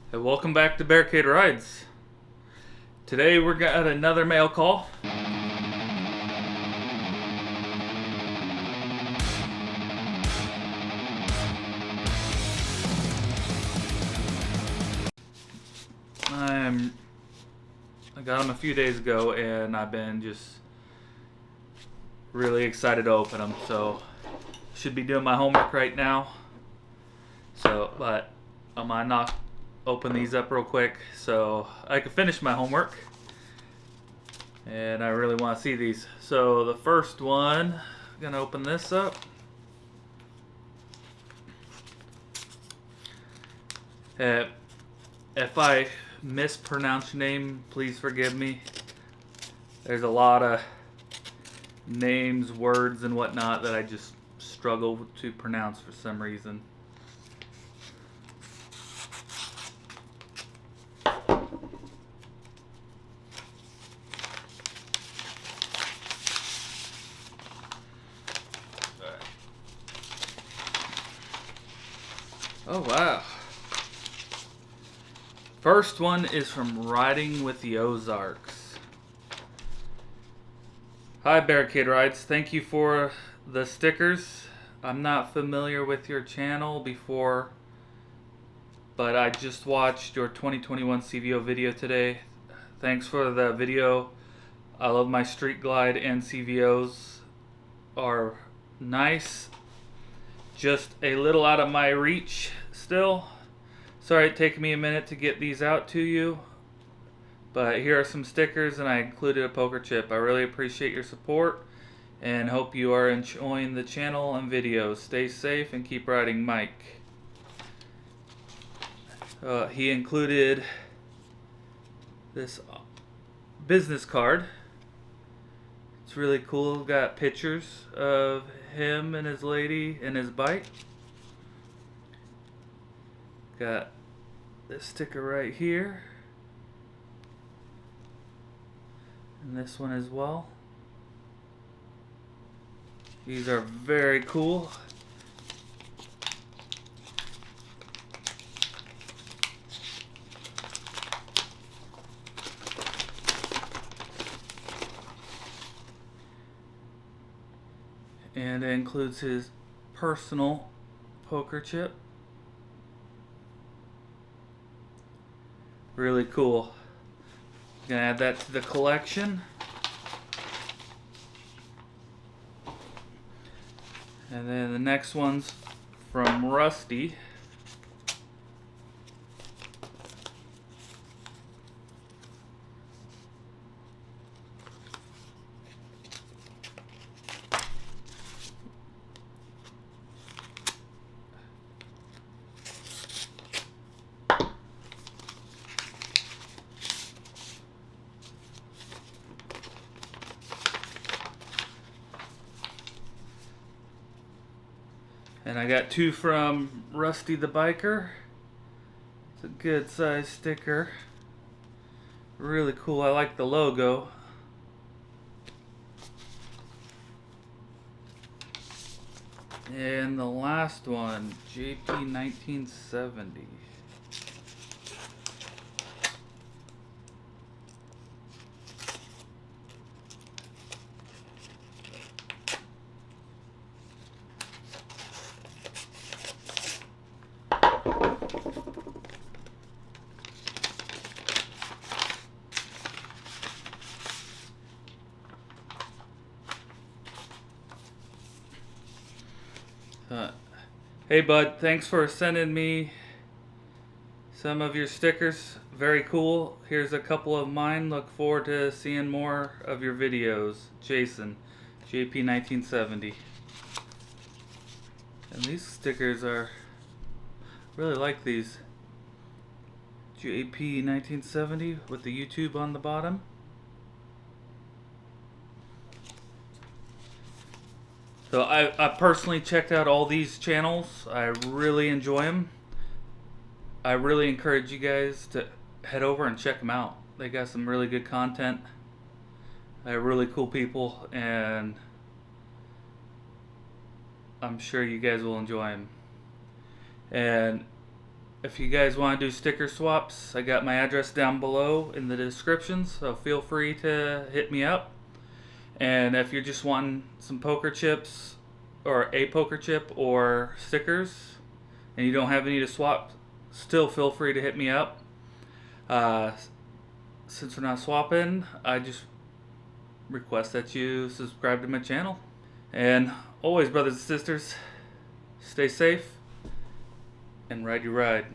Hey, welcome back to Barricade Rides. Today we're got another mail call. I got them a few days ago and I've been just really excited to open them. So should be doing my homework right now. But I'm gonna open these up real quick so I can finish my homework. And I really want to see these. So the first one, I'm gonna open this up. If I mispronounce your name, please forgive me. There's a lot of names, words, and whatnot that I just struggle to pronounce for some reason. Oh wow. First one is from Riding with the Ozarks. Hi Barricade Rides, thank you for the stickers. I'm not familiar with your channel before, but I just watched your 2021 CVO video today. Thanks for the video. I love my Street Glide and CVOs are nice. Just a little out of my reach still. Sorry it taken me a minute to get these out to you, but here are some stickers and I included a poker chip. I really appreciate your support and hope you are enjoying the channel and videos. Stay safe and keep riding, Mike. He included this business card. It's really cool. Got pictures of him and his lady and his bike. Got this sticker right here. And this one as well. These are very cool. And it includes his personal poker chip. Really cool. Gonna add that to the collection. And then the next one's from Rusty. And I got two from Rusty the Biker. It's a good size sticker. Really cool. I like the logo. And the last one, JP 1970. Hey bud, thanks for sending me some of your stickers. Very cool. Here's a couple of mine. Look forward to seeing more of your videos. Jason, JP 1970. And these stickers are, really like these. JP 1970 with the YouTube on the bottom. So I personally checked out all these channels. I really enjoy them. I really encourage you guys to head over and check them out. They got some really good content. They're really cool people, and I'm sure you guys will enjoy them. And If you guys want to do sticker swaps, I got my address down below in the description, so feel free to hit me up. And if you're just wanting some poker chips, or a poker chip, or stickers, and you don't have any to swap, still feel free to hit me up. Since we're not swapping, I just request that you subscribe to my channel. And always, brothers and sisters, stay safe and ride your ride.